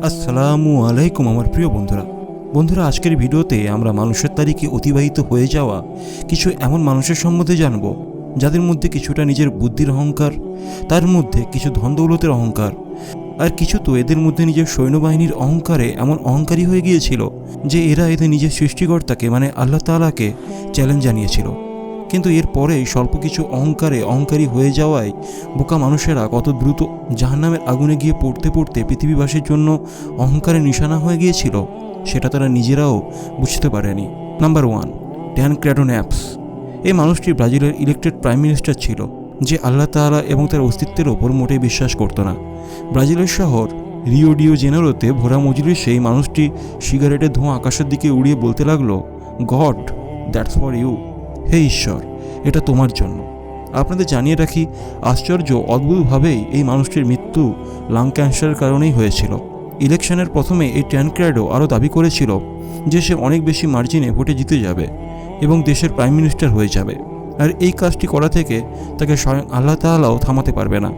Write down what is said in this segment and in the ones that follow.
আসসালামু আলাইকুম আমার প্রিয় বন্ধুরা আজকের ভিডিওতে আমরা মানুষের তারিখে অতিবাহিত হয়ে যাওয়া কিছু এমন মানুষের সম্বন্ধে জানব যাদের মধ্যে কিছুটা নিজের বুদ্ধির অহংকার, তার মধ্যে কিছু ধন দৌলতের অহংকার, আর কিছু তো এদের মধ্যে নিজের সৈন্যবাহিনীর অহংকারে এমন অহংকারী হয়ে গিয়েছিল যে এরা এদের নিজের সৃষ্টিকর্তাকে মানে আল্লাহ তাআলাকে চ্যালেঞ্জ জানিয়েছিল। কিন্তু এরপরে স্বল্প কিছু অহংকারী হয়ে যাওয়ায় বোকা মানুষেরা কত দ্রুত জাহান্নামের আগুনে গিয়ে পড়তে পড়তে পৃথিবীবাসীর জন্য অহংকারের নিশানা হয়ে গিয়েছিল সেটা তারা নিজেরাও বুঝতে পারেনি। নাম্বার 1, ট্যানক্রেডো ন্যাপস। এই মানুষটি ব্রাজিলের ইলেক্টেড প্রাইম মিনিস্টার ছিল যে আল্লাহ তাআলা এবং তার অস্তিত্বের ওপর মোটেই বিশ্বাস করত না। ব্রাজিলের শহর রিও ডিও জেনেরোতে ভরা মজলিসে এই মানুষটি সিগারেটের ধোঁয়া আকাশের দিকে উড়িয়ে বলতে লাগলো, গড, দ্যাটস ফর ইউ। হে ঈশ্বর, এটা তোমার জন্য। আপনাদের জানিয়ে রাখি, অদ্ভুতভাবেই এই মানুষটির মৃত্যু লাং ক্যান্সারের কারণেই হয়েছিল। ইলেকশনের প্রথমে এই ট্যানক্রেডো আরও দাবি করেছিল যে সে অনেক বেশি মার্জিনে ভোটে জিতে যাবে এবং দেশের প্রাইম মিনিস্টার হয়ে যাবে, আর এই কাজটি করা থেকে তাকে স্বয়ং আল্লাহ তাআলাও থামাতে পারবে না।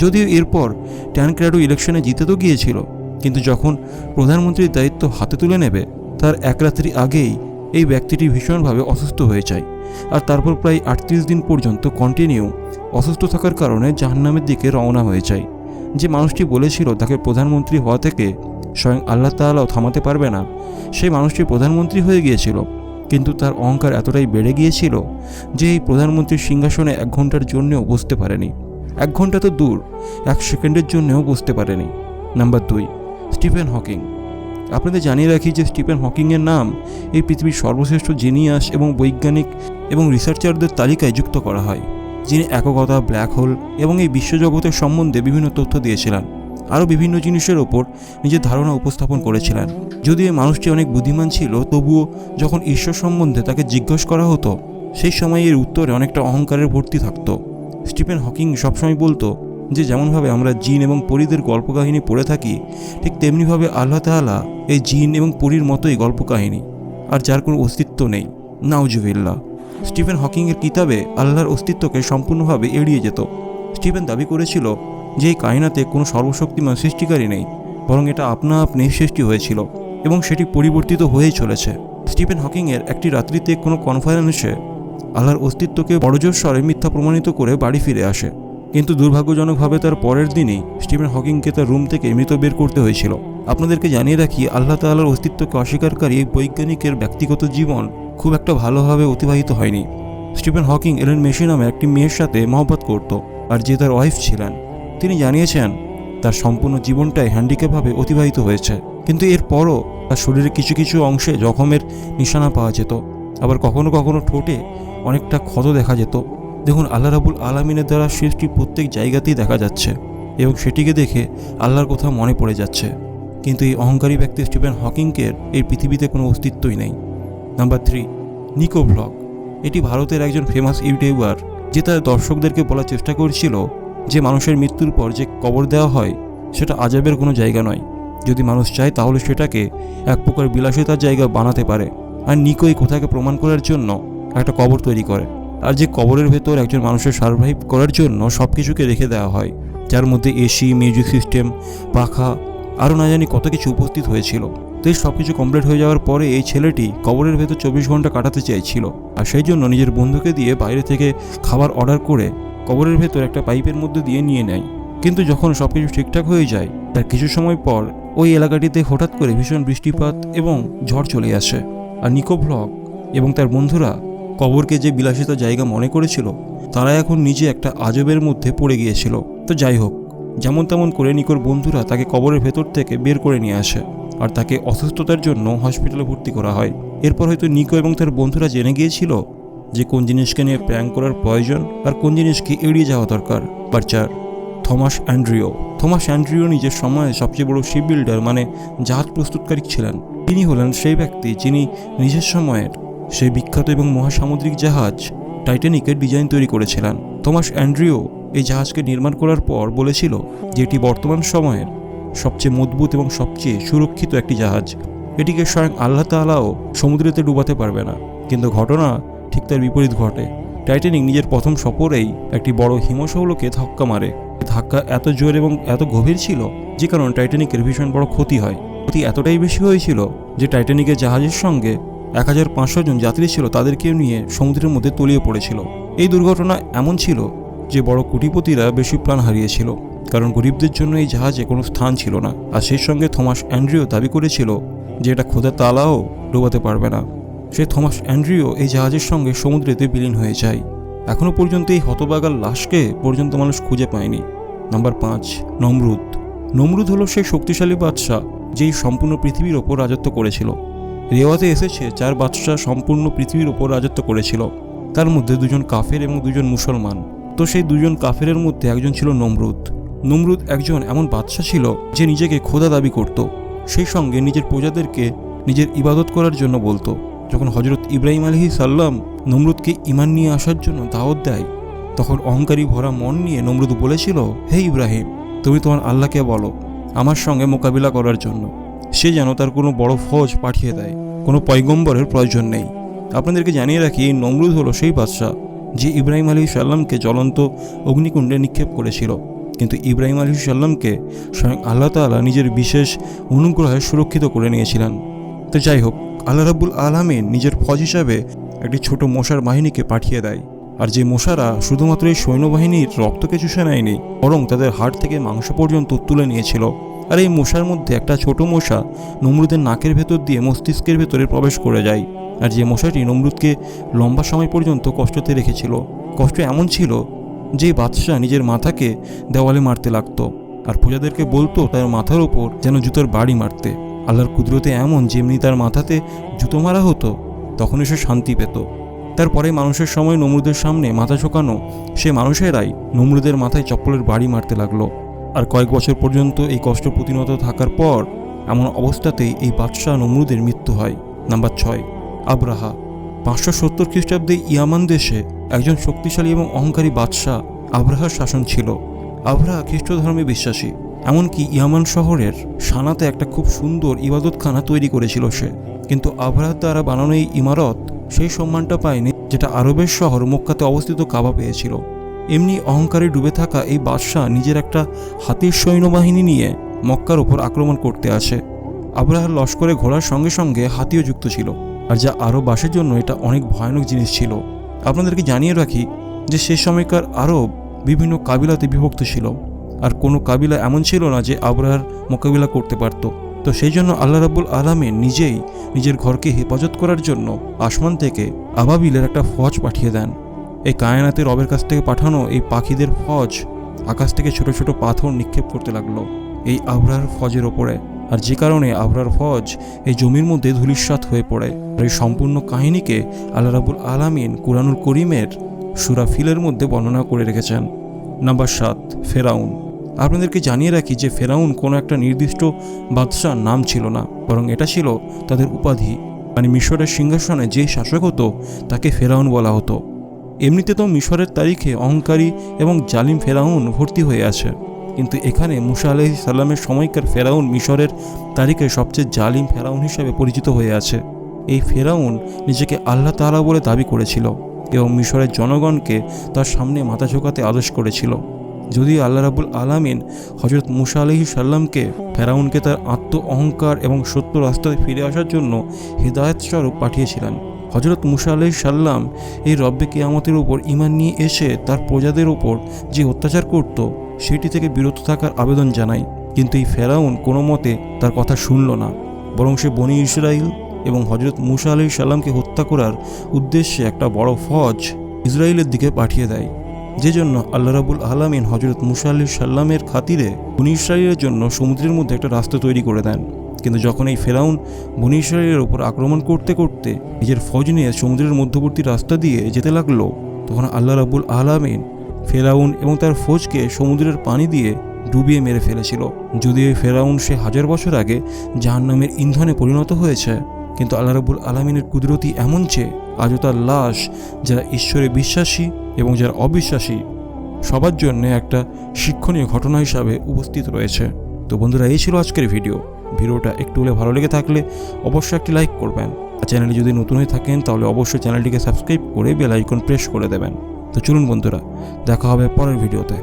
যদিও এরপর ট্যানক্রেডো ইলেকশনে জিতে তো গিয়েছিল, কিন্তু যখন প্রধানমন্ত্রীর দায়িত্ব হাতে তুলে নেবে তার এক রাত্রি আগেই এই ব্যক্তিটি ভীষণভাবে অসুস্থ হয়ে যায়, আর তারপর প্রায় 38 দিন পর্যন্ত কন্টিনিউ অসুস্থ থাকার কারণে জাহান্নামের দিকে রওনা হয়ে যায়। যে মানুষটি বলেছিল তাকে প্রধানমন্ত্রী হওয়া থেকে স্বয়ং আল্লাহ তাআলাও থামাতে পারবে না, সেই মানুষটি প্রধানমন্ত্রী হয়ে গিয়েছিল, কিন্তু তার অহংকার এতটাই বেড়ে গিয়েছিল যে এই প্রধানমন্ত্রীর সিংহাসনে 1 ঘন্টার জন্যও বসতে পারেনি। 1 ঘন্টা তো দূর, 1 সেকেন্ডের জন্যও বসতে পারেনি। Number 2, Stephen Hawking. আপনাদের জানিয়ে রাখি যে স্টিফেন হকিংয়ের নাম এই পৃথিবীর সর্বশ্রেষ্ঠ জিনিয়াস এবং বৈজ্ঞানিক এবং রিসার্চারদের তালিকায় যুক্ত করা হয়, যিনি এককতা, ব্ল্যাক হোল এবং এই বিশ্বজগতের সম্বন্ধে বিভিন্ন তথ্য দিয়েছিলেন, আরও বিভিন্ন জিনিসের ওপর নিজের ধারণা উপস্থাপন করেছিলেন। যদিও এই মানুষটি অনেক বুদ্ধিমান ছিল, তবুও যখন ঈশ্বর সম্বন্ধে তাকে জিজ্ঞেস করা হতো সেই সময় এর উত্তরে অনেকটা অহংকারের ভর্তি থাকতো। স্টিফেন হকিং সবসময় বলতো যে যেমনভাবে আমরা জিন এবং পরীদের গল্পকাহিনী পড়ে থাকি, ঠিক তেমনিভাবে আল্লাহ তাআলা এই জিন এবং পরীর মতোই গল্পকাহিনী, আর যার কোনো অস্তিত্ব নেই। নাউজুবিল্লাহ। স্টিফেন হকিংয়ের কিতাবে আল্লাহর অস্তিত্বকে সম্পূর্ণভাবে এড়িয়ে যেত। স্টিফেন দাবি করেছিল যে এই কায়নাতে কোনো সর্বশক্তিমান সৃষ্টিকারী নেই, বরং এটা আপনা আপনিই সৃষ্টি হয়েছিল এবং সেটি পরিবর্তিত হয়েই চলেছে। স্টিফেন হকিংয়ের একটি রাত্রিতে কোনো কনফারেন্সে আল্লাহর অস্তিত্বকে বড়জোর স্বরে মিথ্যা প্রমাণিত করে বাড়ি ফিরে আসে, কিন্তু দুর্ভাগ্যজনকভাবে তার পরের দিনেই স্টিফেন হকিংকে তার রুম থেকে মৃত বের করতে হয়েছিল। আপনাদেরকে জানিয়ে রাখি, আল্লাহ তাআলার অস্তিত্বকে অস্বীকারী এই বৈজ্ঞানিকের ব্যক্তিগত জীবন খুব একটা ভালোভাবে অতিবাহিত হয়নি। স্টিফেন হকিং এলেন মেশি নামে একটি মেয়ের সাথে মহব্বত করত, আর যে তার ওয়াইফ ছিলেন তিনি জানিয়েছেন তার সম্পূর্ণ জীবনটাই হ্যান্ডিক্যাপভাবে অতিবাহিত হয়েছে, কিন্তু এরপরও তার শরীরে কিছু কিছু অংশে জখমের নিশানা পাওয়া যেত, আবার কখনো কখনো ঠোঁটে অনেকটা ক্ষত দেখা যেত। দেখুন, আল্লাহ রাব্বুল আলামিনের দ্বারা সৃষ্টি প্রত্যেক জায়গাতেই দেখা যাচ্ছে এবং সেটিকে দেখে আল্লাহর কথা মনে পড়ে যাচ্ছে, কিন্তু এই অহংকারী ব্যক্তি স্টিফেন হকিংকের এই পৃথিবীতে কোনো অস্তিত্বই নেই। Number 3, Niko blog. এটি ভারতের একজন ফেমাস ইউটিউবার যে তার দর্শকদেরকে বলার চেষ্টা করছিল যে মানুষের মৃত্যুর পর যে কবর দেওয়া হয় সেটা আযাবের কোনো জায়গা নয়, যদি মানুষ চায় তাহলে সেটাকে এক প্রকার বিলাসিতার জায়গা বানাতে পারে। আর নিকো এই কথাকে প্রমাণ করার জন্য একটা কবর তৈরি করে, আর যে কবরের ভেতর একজন মানুষের সারভাইভ করার জন্য সব কিছুকে রেখে দেওয়া হয়, যার মধ্যে এসি, মিউজিক সিস্টেম, পাখা, আরও না জানি কত কিছু উপস্থিত হয়েছিল। তো এই সব কিছু কমপ্লিট হয়ে যাওয়ার পরে এই ছেলেটি কবরের ভেতর 24 ঘন্টা কাটাতে চাইছিল, আর সেই জন্য নিজের বন্ধুকে দিয়ে বাইরে থেকে খাবার অর্ডার করে কবরের ভেতর একটা পাইপের মধ্যে দিয়ে নিয়ে নেয়। কিন্তু যখন সব কিছু ঠিকঠাক হয়ে যায় তার কিছু সময় পর ওই এলাকাটিতে হঠাৎ করে ভীষণ বৃষ্টিপাত এবং ঝড় চলে আসে, আর নিকো ব্লগ এবং তার বন্ধুরা কবরকে যে বিলাসিত জায়গা মনে করেছিল তারা এখন নিজে একটা আজবের মধ্যে পড়ে গিয়েছিল। তো যাই হোক, যেমন তেমন করে নিকোর বন্ধুরা তাকে কবরের ভেতর থেকে বের করে নিয়ে আসে, আর তাকে অসুস্থতার জন্য হসপিটালে ভর্তি করা হয়। এরপর হয়তো নিকো এবং তার বন্ধুরা জেনে গিয়েছিল যে কোন জিনিসকে নিয়ে প্র্যাঙ্ক করার প্রয়োজন আর কোন জিনিসকে এড়িয়ে যাওয়া দরকার। নাম্বার 4, থমাস অ্যান্ড্রিও নিজের সময়ে সবচেয়ে বড় শিপ বিল্ডার মানে জাহাজ প্রস্তুতকারী ছিলেন। তিনি হলেন সেই ব্যক্তি যিনি নিজের সময়ের সেই বিখ্যাত এবং মহাসামুদ্রিক জাহাজ টাইটানিকের ডিজাইন তৈরি করেছিলেন। থমাস অ্যান্ড্রিও এই জাহাজকে নির্মাণ করার পর বলেছিল যে এটি বর্তমান সময়ের সবচেয়ে মজবুত এবং সবচেয়ে সুরক্ষিত একটি জাহাজ, এটিকে স্বয়ং আল্লাহ তাআলাও সমুদ্রেতে ডুবাতে পারবে না। কিন্তু ঘটনা ঠিক তার বিপরীত ঘটে। টাইটানিক নিজের প্রথম সফরেই একটি বড় হিমশৈলকে ধাক্কা মারে, ধাক্কা এত জোর এবং এত গভীর ছিল যে কারণে টাইটানিকের ভীষণ বড় ক্ষতি হয়। ক্ষতি এতটাই বেশি হয়েছিল যে টাইটানিকের জাহাজের সঙ্গে 1500 জন যাত্রী ছিল, তাদেরকে নিয়ে সমুদ্রের মধ্যে তলিয়ে পড়েছিল। এই দুর্ঘটনা এমন ছিল যে বড় কোটিপতিরা বেশি প্রাণ হারিয়েছিল, কারণ গরিবদের জন্য এই জাহাজে কোনো স্থান ছিল না। আর সেই সঙ্গে থমাস অ্যান্ড্রিউ দাবি করেছিল যে এটা খোদা তাআলাও ডোবাতে পারবে না। সেই থমাস অ্যান্ড্রিউ এই জাহাজের সঙ্গে সমুদ্রেতে বিলীন হয়ে যায়। এখনও পর্যন্ত এই হতবাগার লাশকে পর্যন্ত মানুষ খুঁজে পায়নি। নাম্বার 5, নমরুদ। নমরুদ হলো সেই শক্তিশালী বাদশাহ যেই সম্পূর্ণ পৃথিবীর ওপর রাজত্ব করেছিল। রেওয়াতে এসেছে 4 বাদশাহ সম্পূর্ণ পৃথিবীর ওপর রাজত্ব করেছিল, তার মধ্যে 2 জন কাফের এবং 2 জন মুসলমান। তো সেই 2 জন কাফেরের মধ্যে একজন ছিল নমরুদ। নমরুদ একজন এমন বাদশাহ ছিল যে নিজেকে খোদা দাবি করত, সেই সঙ্গে নিজের প্রজাদেরকে নিজের ইবাদত করার জন্য বলতো। যখন হজরত ইব্রাহিম আলাইহিস সালাম নমরুদকে ঈমান নিয়ে আসার জন্য দাওয়াত দেয়, তখন অহংকারী ভরা মন নিয়ে নমরুদ বলেছিল, হে ইব্রাহিম, তুমি তোমার আল্লাহকে বলো আমার সঙ্গে মোকাবিলা করার জন্য, সে যেন তার কোনো বড় ফৌজ পাঠিয়ে দেয়, কোনো পয়গম্বরের প্রয়োজন নেই। আপনাদেরকে জানিয়ে রাখি, এই নমরুদ হলো সেই বাদশাহ যে ইব্রাহিম আলাইহিস সালামকে জ্বলন্ত অগ্নিকুণ্ডে নিক্ষেপ করেছিল, কিন্তু ইব্রাহিম আলাইহিস সালামকে স্বয়ং আল্লাহ তাআলা নিজের বিশেষ অনুগ্রহে সুরক্ষিত করে নিয়েছিলেন। তো যাই হোক, আল্লাহ রাব্বুল আলামিন নিজের ফৌজ হিসাবে একটি ছোট মশার বাহিনীকে পাঠিয়ে দেয়। আর যে মশারা শুধুমাত্র এই সৈন্যবাহিনীর রক্তকে চুষে নেয়নি, বরং তাদের হাড় থেকে মাংস পর্যন্ত তুলে নিয়েছিল। আর এই মশার মধ্যে একটা ছোট মশা নমরুদের নাকের ভেতর দিয়ে মস্তিষ্কের ভেতরে প্রবেশ করে যায়। আর যে মশাটি নমরুদকে লম্বা সময় পর্যন্ত কষ্টতে রেখেছিল। কষ্ট এমন ছিল যে বাদশাহ নিজের মাথাকে দেওয়ালে মারতে লাগতো, আর প্রজাদেরকে বলতো তার মাথার ওপর যেন জুতোর বাড়ি মারতে। আল্লাহর কুদরতে এমন, যেমনি তার মাথাতে জুতো মারা হতো তখনই সে শান্তি পেত। তারপরে মানুষের সময় নমরুদের সামনে মাথা ঝোঁকানো সে মানুষেরাই নমরুদের মাথায় চপ্পলের বাড়ি মারতে লাগলো। আর কয়েক বছর পর্যন্ত এই কষ্ট প্রতিনত থাকার পর এমন অবস্থাতেই এই বাদশাহ নমরুদের মৃত্যু হয়। নাম্বার 6, আবরাহা। 570 খ্রিস্টাব্দে ইয়ামান দেশে একজন শক্তিশালী এবং অহংকারী বাদশাহ আবরাহার শাসন ছিল। আবরাহা খ্রিস্ট ধর্মে বিশ্বাসী, এমনকি ইয়ামান শহরের সানাতে একটা খুব সুন্দর ইবাদতখানা তৈরি করেছিল সে। কিন্তু আবরাহার দ্বারা বানানো এই ইমারত সেই সম্মানটা পায়নি যেটা আরবের শহর মক্কাতে অবস্থিত কাবা পেয়েছিল। এমনি অহংকারে ডুবে থাকা এই বাদশাহ নিজের একটা হাতির সৈন্যবাহিনী নিয়ে মক্কার ওপর আক্রমণ করতে আসে। আবরাহার লস্করে ঘোড়ার সঙ্গে সঙ্গে হাতিও যুক্ত ছিল, আর যা আরববাসীর জন্য এটা অনেক ভয়ানক জিনিস ছিল। আপনাদেরকে জানিয়ে রাখি যে সে সময়কার আরব বিভিন্ন কাবিলাতে বিভক্ত ছিল, আর কোনো কাবিলা এমন ছিল না যে আবরাহার মোকাবিলা করতে পারত। তো সেই জন্য আল্লাহ রাব্বুল আলামিন নিজেই নিজের ঘরকে হেফাজত করার জন্য আসমান থেকে আবাবিলের একটা ফৌজ পাঠিয়ে দেন। এই কায়নাতের রবের কাছ থেকে পাঠানো এই পাখিদের ফৌজ আকাশ থেকে ছোট ছোট পাথর নিক্ষেপ করতে লাগলো এই আবরাহার ফৌজের ওপরে, আর যে কারণে আবরাহার ফৌজ এই জমির মধ্যে ধূলিসাৎ হয়ে পড়ে। আর এই সম্পূর্ণ কাহিনীকে আল্লাহ রাব্বুল আলামিন কুরআনুল করিমের সূরা ফিলের মধ্যে বর্ণনা করে রেখেছেন। নাম্বার 7, ফেরাউন। আপনাদেরকে জানিয়ে রাখি যে ফেরাউন কোনো একটা নির্দিষ্ট বাদশার নাম ছিল না, বরং এটা ছিল তাদের উপাধি। মানে মিশরের সিংহাসনে যে শাসক হতো তাকে ফেরাউন বলা হতো। এমনিতে তো মিশরের তারিখে অহংকারী এবং জালিম ফেরাউন ভর্তি হয়ে আছে, কিন্তু এখানে মুসা আলাইহিস সালামের সময়কার ফেরাউন মিশরের তারিখে সবচেয়ে জালিম ফেরাউন হিসাবে পরিচিত হয়ে আছে। এই ফেরাউন নিজেকে আল্লাহ তাআলা বলে দাবি করেছিল এবং মিশরের জনগণকে তার সামনে মাথা ঝোঁকাতে আদেশ করেছিল। যদিও আল্লাহ রাব্বুল আলামিন হযরত মুসা আলাইহিস সালামকে ফেরাউনকে তার আত্ম অহংকার এবং সত্য রাস্তায় ফিরে আসার জন্য হিদায়াত স্বরূপ পাঠিয়েছিলেন। হযরত মুসা আলাইহিস সালাম এই রব্বে কিয়ামতের উপর ঈমান নিয়ে এসে তার প্রজাদের ওপর যে অত্যাচার করত সেটি থেকে বিরত থাকার আবেদন জানায়, কিন্তু এই ফেরাউন কোনো মতে তার কথা শুনল না, বরং সে বনি ইসরাইল এবং হযরত মুসা আলাইহিস সালামকে হত্যা করার উদ্দেশ্যে একটা বড় ফৌজ ইসরায়েলের দিকে পাঠিয়ে দেয়। যে জন্য আল্লাহ রাব্বুল আলামিন হযরত মুসা আলাইহিস সালামের খাতিরে বনি ইসরায়েলের জন্য সমুদ্রের মধ্যে একটা রাস্তা তৈরি করে দেন। কিন্তু যখন এই ফেরাউন বনি ইসরায়েলের উপর আক্রমণ করতে করতে নিজের ফৌজ নিয়ে সমুদ্রের মধ্যবর্তী রাস্তা দিয়ে যেতে লাগলো, তখন আল্লাহ রাব্বুল আলামিন ফেরাউন এবং তার ফৌজকে সমুদ্রের পানি দিয়ে ডুবিয়ে মেরে ফেলেছিল। যদিও ফেরাউন সে 1000 বছর আগে জাহান্নামের ইন্ধনে পরিণত হয়েছে, কিন্তু আল্লাহ রাব্বুল আলামিনের কুদরতি এমন যে আজও তার লাশ যারা ঈশ্বরে বিশ্বাসী এবং যারা অবিশ্বাসী সবার জন্য একটা শিক্ষণীয় ঘটনা হিসাবে উপস্থিত রয়েছে। তো বন্ধুরা, এই ছিল আজকের ভিডিওটা একটু হলে ভালো লেগে থাকলে অবশ্যই একটি লাইক করবেন, আর চ্যানেলে যদি নতুন হয়ে থাকেন তাহলে অবশ্যই চ্যানেলটিকে সাবস্ক্রাইব করে বেল আইকন প্রেস করে দেবেন। তো চলুন বন্ধুরা, দেখা হবে পরের ভিডিওতে।